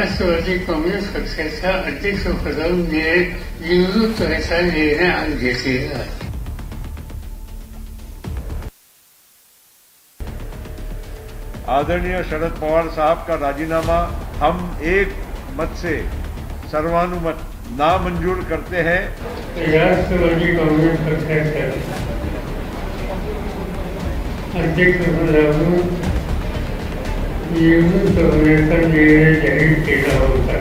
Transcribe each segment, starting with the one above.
राष्ट्रवादी काँग्रेस पक्षाच्या अध्यक्षपदावरून निवृत्त निर्णय आज घेतलेला आहे. आदरणीय शरद पवार साहब का राजीनामा हम एक मत से सर्वानुमत नामंजूर करते हैं. राष्ट्रवादी काँग्रेस पक्षाच्या अध्यक्षपदावरून निवृत्त होण्याचा निर्णय जाहीर केला होता.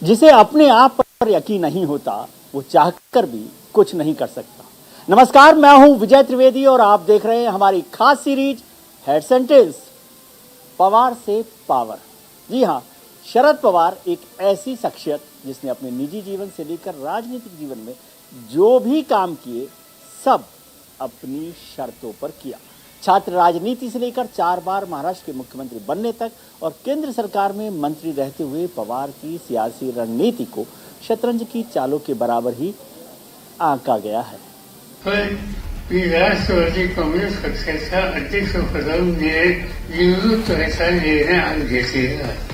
जिसे अपने आप पर यकीन नहीं होता वो चाहकर भी कुछ नहीं कर सकता. नमस्कार, मैं हूं विजय त्रिवेदी और आप देख रहे हैं हमारी खास series heads and tails, Pawar से पावर. जी हां, शरद पवार एक ऐसी शख्सियत जिसने अपने निजी जीवन से लेकर राजनीतिक जीवन में जो भी काम किए सब अपनी शर्तों पर किया. छात्र राजनीति से लेकर 4 बार महाराष्ट्र के मुख्यमंत्री बनने तक और केंद्र सरकार में मंत्री रहते हुए पवार की सियासी रणनीति को शतरंज की चालों के बराबर ही आंका गया है. राष्ट्रवादी काँग्रेस पक्षाच्या अध्यक्षपदावरून निवृत्त होण्याचा निर्णय आज घेतलेला आहे.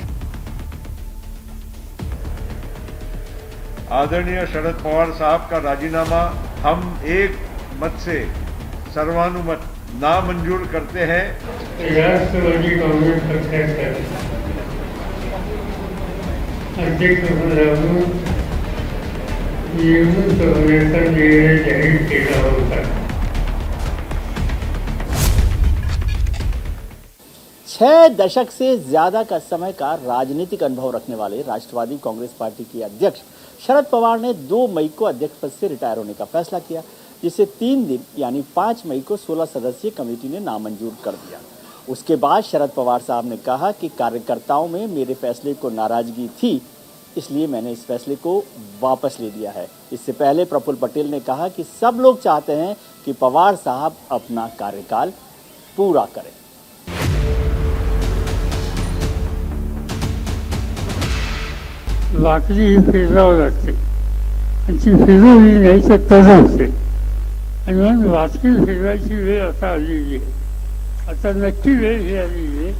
आदरणीय शरद पवार साहब का राजीनामा हम एक मत से सर्वानुमत नामंजूर करते हैं. राष्ट्रवादी काँग्रेस पक्षाच्या अध्यक्षपदावरून निवृत्त होण्याचा निर्णय जाहीर केला होता. 6 दशक से ज्यादा का समय का राजनीतिक अनुभव रखने वाले राष्ट्रवादी कांग्रेस पार्टी के अध्यक्ष शरद पवार ने 2 मई को अध्यक्ष पद से रिटायर होने का फैसला किया, जिसे 3 दिन यानी 5 मई को 16 सदस्यीय कमेटी ने नामंजूर कर दिया. उसके बाद शरद पवार साहब ने कहा कि कार्यकर्ताओं में मेरे फैसले को नाराजगी थी, इसलिए मैंने इस फैसले को वापस ले लिया है. इससे पहले प्रफुल्ल पटेल ने कहा कि सब लोग चाहते हैं कि पवार साहब अपना कार्यकाल पूरा करें. बाकी फिरवावं लागते आणि ती फिरवली नाही तर तसंच आहे. आणि म्हणून वाचकी फिरवायची वेळ आता आलेली आहे. आता नक्की वेळ ही आलेली आहे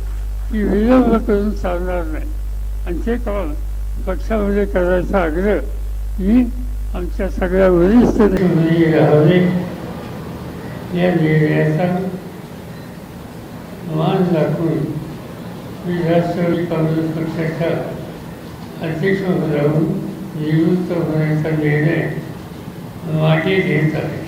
की विलंब करून चालणार नाही. आणि ते काम पक्षामध्ये करायचा आग्रह मी आमच्या सगळ्या वरिष्ठ राहावे या निर्णयाचा मान दाखवून मी राष्ट्रवादी काँग्रेस पक्षाच्या अध्यक्षपदावरून निवृत्त होण्याचा निर्णय मागे घेत आहे.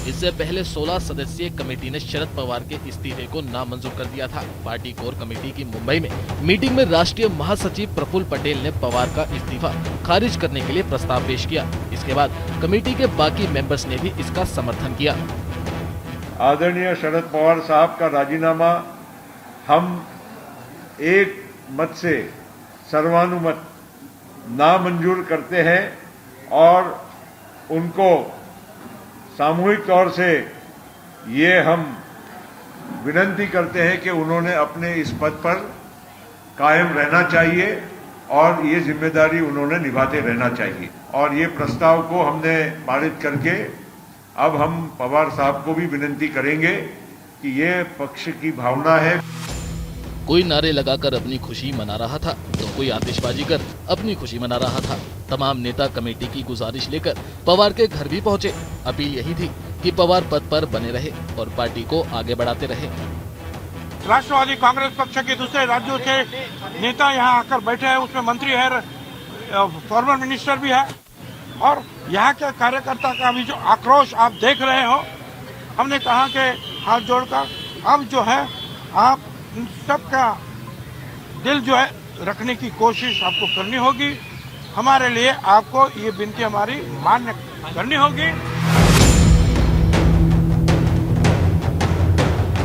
इससे पहले 16 सदस्यीय कमेटी ने शरद पवार के इस्तीफे को नामंजूर कर दिया था. पार्टी कोर कमेटी की मुंबई में मीटिंग में राष्ट्रीय महासचिव प्रफुल्ल पटेल ने पवार का इस्तीफा खारिज करने के लिए प्रस्ताव पेश किया. इसके बाद कमेटी के बाकी मेंबर्स ने भी इसका समर्थन किया. आदरणीय शरद पवार साहब का राजीनामा हम एक मत से सर्वानुमत नामंजूर करते हैं और उनको सामूहिक तौर से ये हम विनती करते हैं कि उन्होंने अपने इस पद पर कायम रहना चाहिए और ये जिम्मेदारी उन्होंने निभाते रहना चाहिए. और ये प्रस्ताव को हमने पारित करके अब हम पवार साहब को भी विनती करेंगे कि ये पक्ष की भावना है. कोई नारे लगाकर अपनी खुशी मना रहा था तो कोई आतिशबाजी कर अपनी खुशी मना रहा था. तमाम नेता कमेटी की गुजारिश लेकर पवार के घर भी पहुंचे. अपील यही थी कि पवार पद पर बने रहे और पार्टी को आगे बढ़ाते रहे. राष्ट्रवादी कांग्रेस पक्ष के दूसरे राज्यों से नेता यहाँ आकर बैठे हैं. उसमें मंत्री है, फॉर्मर मिनिस्टर भी है. और यहाँ के कार्यकर्ता का भी जो आक्रोश आप देख रहे हो, हमने कहा कि हाथ जोड़कर अब जो है आप सबका दिल जो है रखने की कोशिश आपको करनी होगी. हमारे लिए आपको ये विनती हमारी मान्य करनी होगी.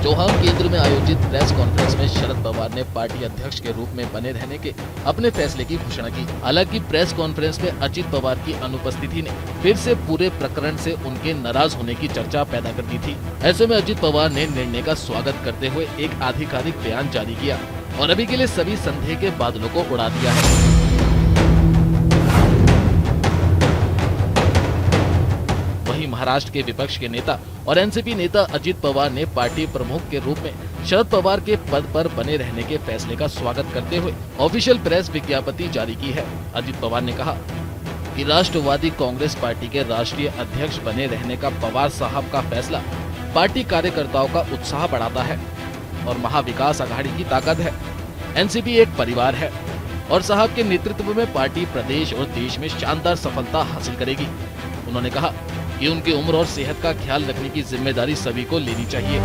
चौहान केंद्र में आयोजित प्रेस कॉन्फ्रेंस में शरद पवार ने पार्टी अध्यक्ष के रूप में बने रहने के अपने फैसले की घोषणा की. हालांकि प्रेस कॉन्फ्रेंस में अजित पवार की अनुपस्थिति ने फिर से पूरे प्रकरण से उनके नाराज होने की चर्चा पैदा कर दी थी. ऐसे में अजित पवार ने निर्णय का स्वागत करते हुए एक आधिकारिक बयान जारी किया और अभी के लिए सभी संदेह के बादलों को उड़ा दिया है. वहीं महाराष्ट्र के विपक्ष के नेता और एनसीपी नेता अजित पवार ने पार्टी प्रमुख के रूप में शरद पवार के पद पर बने रहने के फैसले का स्वागत करते हुए ऑफिशियल प्रेस विज्ञप्ति जारी की है। अजित पवार ने कहा कि राष्ट्रवादी कांग्रेस पार्टी के राष्ट्रीय अध्यक्ष बने रहने का पवार साहब का फैसला पार्टी कार्यकर्ताओं का उत्साह बढ़ाता है और महाविकास आघाड़ी की ताकत है। एनसीपी एक परिवार है और साहब के नेतृत्व में पार्टी प्रदेश और देश में शानदार सफलता हासिल करेगी। उन्होंने कहा कि उनकी उम्र और सेहत का ख्याल रखने की जिम्मेदारी सभी को लेनी चाहिए।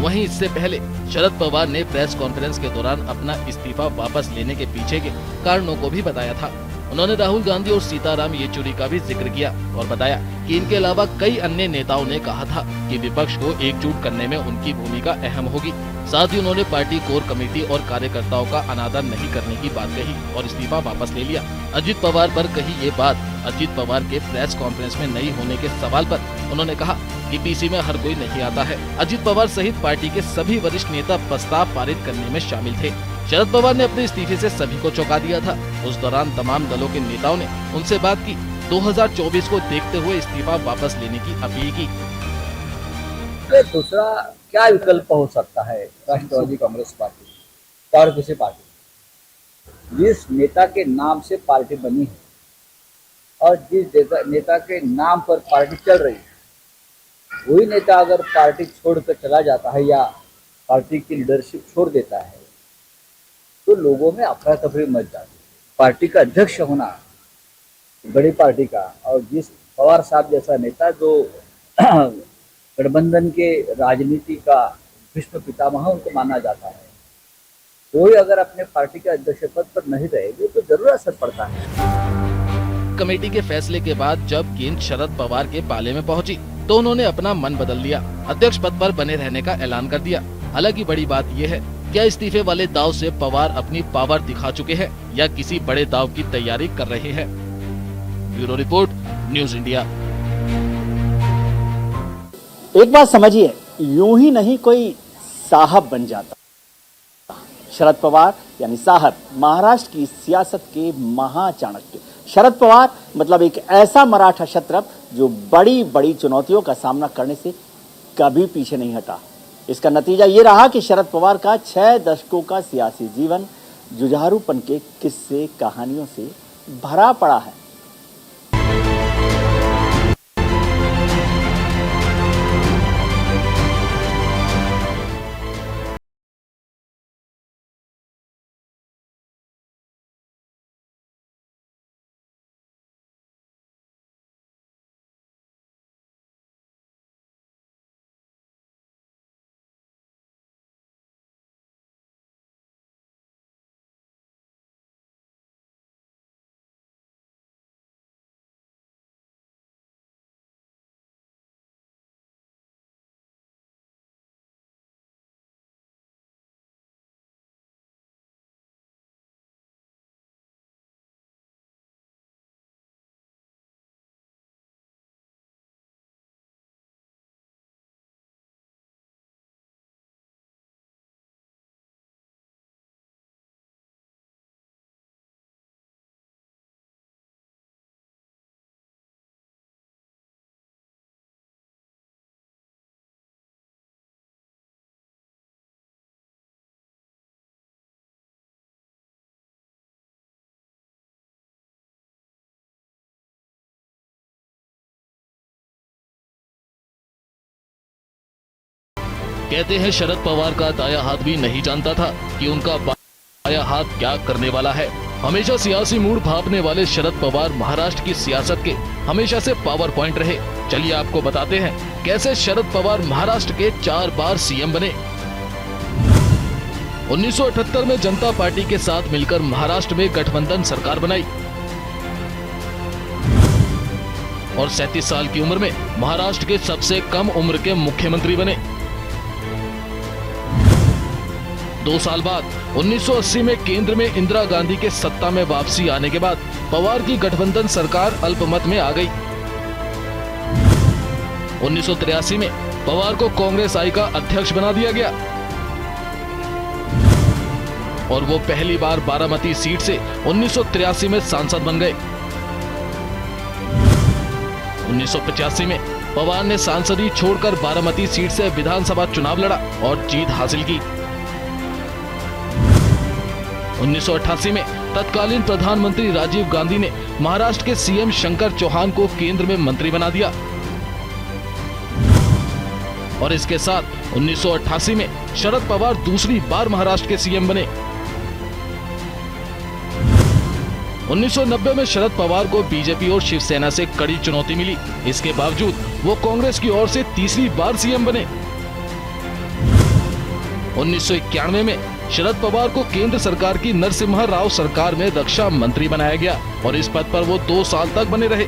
वहीं इससे पहले शरद पवार ने प्रेस कॉन्फ्रेंस के दौरान अपना इस्तीफा वापस लेने के पीछे के कारणों को भी बताया था। उन्होंने राहुल गांधी और सीताराम येचुरी का भी जिक्र किया और बताया कि इनके अलावा कई अन्य नेताओं ने कहा था कि विपक्ष को एकजुट करने में उनकी भूमिका अहम होगी। साथ ही उन्होंने पार्टी कोर कमेटी और कार्यकर्ताओं का अनादर नहीं करने की बात कही और इस्तीफा वापस ले लिया। अजित पवार पर कही ये बात अजित पवार के प्रेस कॉन्फ्रेंस में नहीं होने के सवाल पर उन्होंने कहा कि पीसी में हर कोई नहीं आता है। अजित पवार सहित पार्टी के सभी वरिष्ठ नेता प्रस्ताव पारित करने में शामिल थे। शरद पवार ने अपने इस्तीफे से सभी को चौंका दिया था। उस दौरान तमाम दलों के नेताओं ने उनसे बात की। 2024 को देखते हुए इस्तीफा वापस लेने की अपील की। दूसरा क्या विकल्प हो सकता है राष्ट्रवादी कांग्रेस पार्टी और किसी पार्टी? जिस नेता के नाम से पार्टी बनी है और जिस नेता के नाम पर पार्टी चल रही है, वही नेता अगर पार्टी छोड़कर चला जाता है या पार्टी की लीडरशिप छोड़ देता है तो लोगों में अफरा तफरी मच जाती है। पार्टी का अध्यक्ष होना बड़ी पार्टी का, और जिस पवार साहब जैसा नेता जो गठबंधन के राजनीति का विश्व पितामह उनको माना जाता है, कोई अगर अपने पार्टी के अध्यक्ष पद पर नहीं रहेगी तो जरूर असर पड़ता है। कमेटी के फैसले के बाद जब गेंद शरद पवार के पाले में पहुंची तो उन्होंने अपना मन बदल लिया। अध्यक्ष पद पर बने रहने का ऐलान कर दिया। हालांकि बड़ी बात यह है, क्या इस्तीफे वाले दाव से पवार अपनी पावर दिखा चुके हैं या किसी बड़े दाव की तैयारी कर रहे हैं? Bureau report, news India. एक बात समझिए, यूं ही नहीं कोई साहब बन जाता। शरद पवार यानी साहब महाराष्ट्र की सियासत के महाचाणक्य। शरद पवार मतलब एक ऐसा मराठा क्षत्रप जो बड़ी बड़ी चुनौतियों का सामना करने से कभी पीछे नहीं हटा। इसका नतीजा ये रहा कि शरद पवार का 6 दशकों का सियासी जीवन जुझारूपन के किस्से कहानियों से भरा पड़ा है। कहते हैं शरद पवार का दाया हाथ भी नहीं जानता था कि उनका बाया हाथ क्या करने वाला है। हमेशा सियासी मूड भांपने वाले शरद पवार महाराष्ट्र की सियासत के हमेशा से पावर पॉइंट रहे। चलिए आपको बताते हैं कैसे शरद पवार महाराष्ट्र के 4 बार सीएम बने। 1978 में जनता पार्टी के साथ मिलकर महाराष्ट्र में गठबंधन सरकार बनाई और 37 साल की उम्र में महाराष्ट्र के सबसे कम उम्र के मुख्यमंत्री बने। 2 साल बाद 1980 में केंद्र में इंदिरा गांधी के सत्ता में वापसी आने के बाद पवार की गठबंधन सरकार अल्पमत में आ गई। 1983 में पवार को कांग्रेस आई का अध्यक्ष बना दिया गया और वो पहली बार बारामती सीट से 1983 में सांसद बन गए। 1985 में पवार ने सांसदी छोड़कर बारामती सीट से विधानसभा चुनाव लड़ा और जीत हासिल की। 1988 में तत्कालीन प्रधानमंत्री राजीव गांधी ने महाराष्ट्र के सीएम शंकर चौहान को केंद्र में मंत्री बना दिया और इसके साथ 1988 में शरद पवार दूसरी बार महाराष्ट्र के सीएम बने। 1990 में शरद पवार को बीजेपी और शिवसेना से कड़ी चुनौती मिली। इसके बावजूद वो कांग्रेस की ओर से तीसरी बार सीएम बने। 1991 में शरद पवार को केंद्र सरकार की नरसिम्हा राव सरकार में रक्षा मंत्री बनाया गया और इस पद पर वो 2 साल तक बने रहे।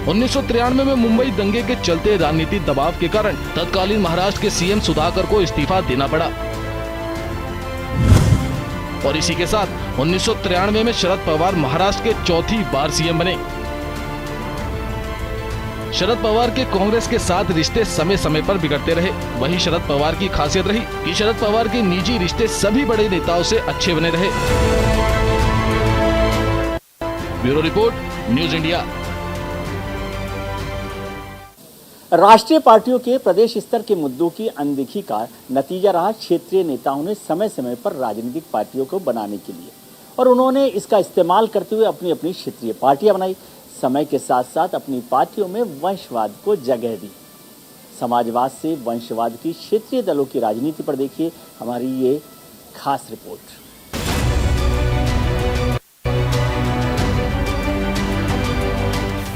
1993 में मुंबई दंगे के चलते राजनीतिक दबाव के कारण तत्कालीन महाराष्ट्र के सीएम सुधाकर को इस्तीफा देना पड़ा और इसी के साथ 1993 में शरद पवार महाराष्ट्र के चौथी बार सीएम बने। शरद पवार के कांग्रेस के साथ रिश्ते समय समय पर बिगड़ते रहे। वहीं शरद पवार की खासियत रही कि शरद पवार के निजी रिश्ते सभी बड़े नेताओं से अच्छे बने रहे। Bureau report, news India. राष्ट्रीय पार्टियों के प्रदेश स्तर के मुद्दों की अनदेखी का नतीजा रहा क्षेत्रीय नेताओं ने समय समय पर राजनीतिक पार्टियों को बनाने के लिए और उन्होंने इसका इस्तेमाल करते हुए अपनी अपनी क्षेत्रीय पार्टियां बनाई। समय के साथ साथ अपनी पार्टियों में वंशवाद को जगह दी। समाजवाद से वंशवाद की क्षेत्रीय दलों की राजनीति पर देखिए हमारी ये खास रिपोर्ट।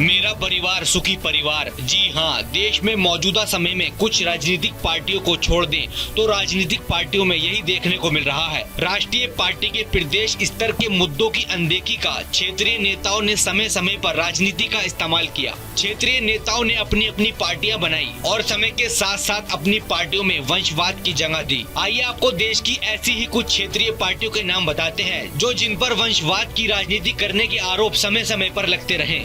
मेरा परिवार सुखी परिवार। जी हाँ, देश में मौजूदा समय में कुछ राजनीतिक पार्टियों को छोड़ दें तो राजनीतिक पार्टियों में यही देखने को मिल रहा है। राष्ट्रीय पार्टी के प्रदेश स्तर के मुद्दों की अनदेखी का क्षेत्रीय नेताओं ने समय समय पर राजनीति का इस्तेमाल किया। क्षेत्रीय नेताओं ने अपनी अपनी पार्टियां बनाई और समय के साथ साथ अपनी पार्टियों में वंशवाद की जगह दी। आइए आपको देश की ऐसी ही कुछ क्षेत्रीय पार्टियों के नाम बताते हैं जो जिन पर वंशवाद की राजनीति करने के आरोप समय समय पर लगते रहे।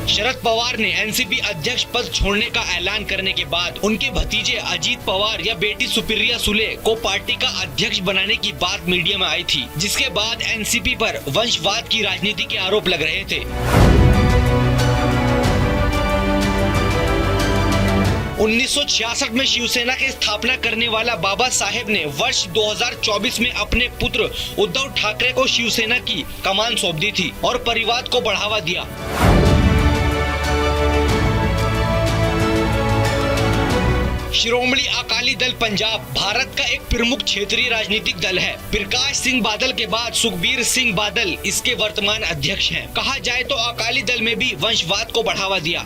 शरद पवार ने एनसीपी अध्यक्ष पद छोड़ने का ऐलान करने के बाद उनके भतीजे अजीत पवार या बेटी सुप्रिया सुले को पार्टी का अध्यक्ष बनाने की बात मीडिया में आई थी, जिसके बाद एनसीपी पर वंशवाद की राजनीति के आरोप लग रहे थे। 1966 में शिवसेना की स्थापना करने वाला बाबा साहेब ने वर्ष 2024 में अपने पुत्र उद्धव ठाकरे को शिवसेना की कमान सौंप दी थी और परिवार को बढ़ावा दिया। शिरोमणि अकाली दल पंजाब भारत का एक प्रमुख क्षेत्रीय राजनीतिक दल है। प्रकाश सिंह बादल के बाद सुखबीर सिंह बादल इसके वर्तमान अध्यक्ष हैं। कहा जाए तो अकाली दल में भी वंशवाद को बढ़ावा दिया।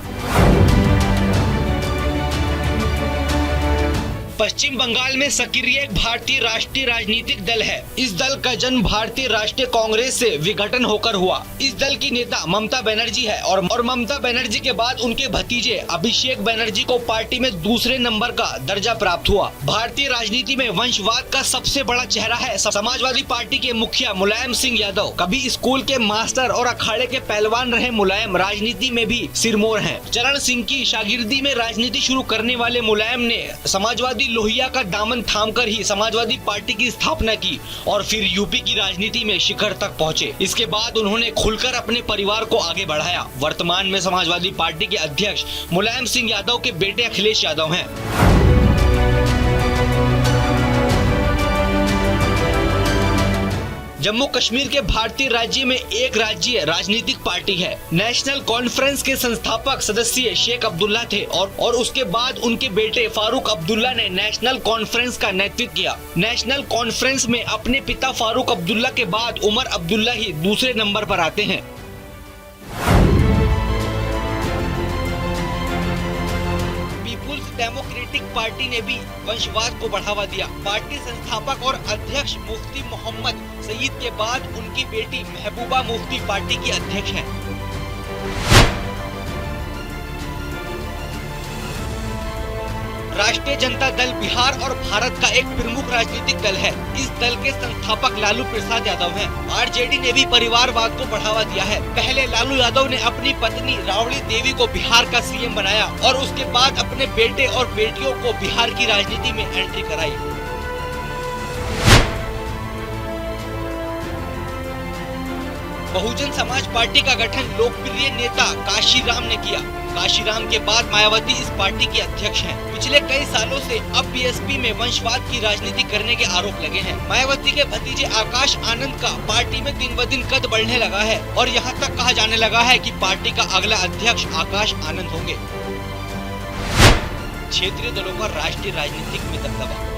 पश्चिम बंगाल में सक्रिय एक भारतीय राष्ट्रीय राजनीतिक दल है। इस दल का जन्म भारतीय राष्ट्रीय कांग्रेस से विघटन होकर हुआ। इस दल की नेता ममता बनर्जी है और ममता बनर्जी के बाद उनके भतीजे अभिषेक बनर्जी को पार्टी में दूसरे नंबर का दर्जा प्राप्त हुआ। भारतीय राजनीति में वंशवाद का सबसे बड़ा चेहरा है समाजवादी पार्टी के मुखिया मुलायम सिंह यादव। कभी स्कूल के मास्टर और अखाड़े के पहलवान रहे मुलायम राजनीति में भी सिरमौर हैं। चरण सिंह की शागिर्दी में राजनीति शुरू करने वाले मुलायम ने समाजवादी लोहिया का दामन थामकर ही समाजवादी पार्टी की स्थापना की और फिर यूपी की राजनीति में शिखर तक पहुंचे। इसके बाद उन्होंने खुलकर अपने परिवार को आगे बढ़ाया। वर्तमान में समाजवादी पार्टी के अध्यक्ष मुलायम सिंह यादव के बेटे अखिलेश यादव हैं। जम्मू कश्मीर के भारतीय राज्य में एक राज्य राजनीतिक पार्टी है। नेशनल कॉन्फ्रेंस के संस्थापक सदस्य शेख अब्दुल्ला थे और उसके बाद उनके बेटे फारूक अब्दुल्ला ने नेशनल कॉन्फ्रेंस का नेतृत्व किया। नेशनल कॉन्फ्रेंस में अपने पिता फारूक अब्दुल्ला के बाद उमर अब्दुल्ला ही दूसरे नंबर पर आते हैं। डेमोक्रेटिक पार्टी ने भी वंशवाद को बढ़ावा दिया। पार्टी संस्थापक और अध्यक्ष मुफ्ती मोहम्मद सईद के बाद उनकी बेटी महबूबा मुफ्ती पार्टी की अध्यक्ष हैं। राष्ट्रीय जनता दल बिहार और भारत का एक प्रमुख राजनीतिक दल है। इस दल के संस्थापक लालू प्रसाद यादव हैं। आरजेडी ने भी परिवारवाद को बढ़ावा दिया है। पहले लालू यादव ने अपनी पत्नी राबड़ी देवी को बिहार का सीएम बनाया और उसके बाद अपने बेटे और बेटियों को बिहार की राजनीति में एंट्री कराई। बहुजन समाज पार्टी का गठन लोकप्रिय नेता काशीराम ने किया। काशीराम के बाद मायावती इस पार्टी की अध्यक्ष हैं। पिछले कई सालों से अब बीएसपी में वंशवाद की राजनीति करने के आरोप लगे हैं। मायावती के भतीजे आकाश आनंद का पार्टी में दिन ब दिन कद बढ़ने लगा है और यहाँ तक कहा जाने लगा है कि पार्टी का अगला अध्यक्ष आकाश आनंद होंगे। क्षेत्रीय दलों का राष्ट्रीय राजनीतिक में दबदबा।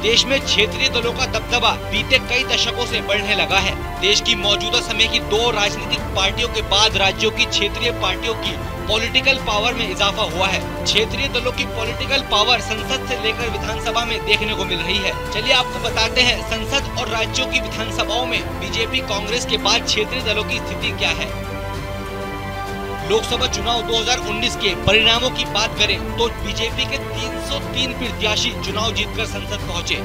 देश में क्षेत्रीय दलों का दबदबा बीते कई दशकों से बढ़ने लगा है। देश की मौजूदा समय की दो राजनीतिक पार्टियों के बाद राज्यों की क्षेत्रीय पार्टियों की पॉलिटिकल पावर में इजाफा हुआ है। क्षेत्रीय दलों की पॉलिटिकल पावर संसद से लेकर विधानसभा में देखने को मिल रही है। चलिए आपको बताते हैं संसद और राज्यों की विधानसभाओं में बीजेपी कांग्रेस के बाद क्षेत्रीय दलों की स्थिति क्या है। लोकसभा चुनाव 2019 के परिणामों की बात करें तो बीजेपी के 303 प्रत्याशी चुनाव जीतकर संसद पहुंचे,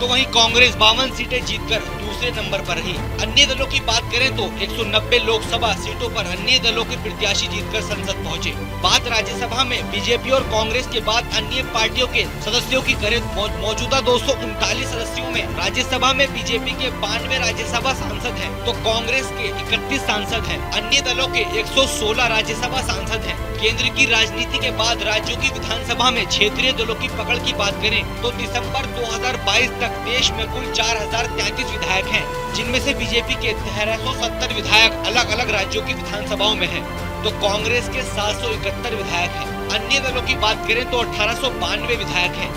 तो वहीं कांग्रेस 52 सीटें जीतकर दूसरे नंबर पर रही। अन्य दलों की बात करें तो 190 लोकसभा सीटों पर अन्य दलों के प्रत्याशी जीतकर संसद पहुंचे। बात राज्यसभा में बीजेपी और कांग्रेस के बाद अन्य पार्टियों के सदस्यों की करें, मौजूदा 239 सदस्यों में राज्यसभा में बीजेपी के 92 राज्यसभा सांसद हैं, तो कांग्रेस के 31 सांसद हैं। अन्य दलों के 116 राज्यसभा सांसद हैं। केंद्र की राजनीति के बाद राज्यों की विधानसभा में क्षेत्रीय दलों की पकड़ की बात करें तो दिसंबर 2022 तक देश में कुल 4033 विधायक हैं, जिनमें से बीजेपी के 1370 विधायक अलग अलग राज्यों की विधानसभाओं में हैं, तो कांग्रेस के 771 विधायक हैं। अन्य दलों की बात करें तो 1892 विधायक हैं।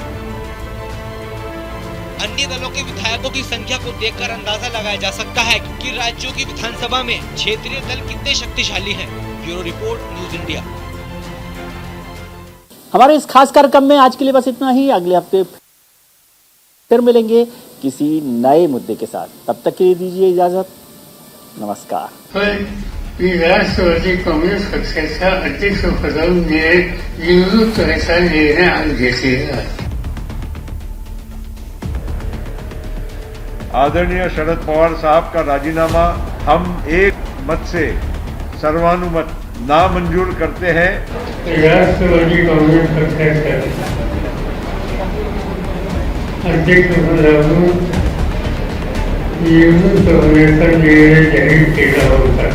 अन्य दलों के विधायकों की संख्या को देखकर अंदाजा लगाया जा सकता है कि राज्यों की विधानसभा में क्षेत्रीय दल कितने शक्तिशाली हैं। Bureau report, news India. हमारे इस खास कार्यक्रम में आज के लिए बस इतना ही। अगले हफ्ते फिर मिलेंगे किसी नए मुद्दे के साथ। तब तक के लिए दीजिए इजाजत। नमस्कार। राष्ट्रवादी काँग्रेस पक्षाच्या अध्यक्षपदावरून निवृत्त व्हायचा निर्णय आज घेतलेला आहे। आदरणीय शरद पवार साहब का राजीनामा हम एक मत से सर्वानुमत नामंजूर करते हैं। राष्ट्रवादी काँग्रेस पक्षाच्या अध्यक्षपदावरून निवृत्त होण्याचा निर्णय जाहीर केला होता।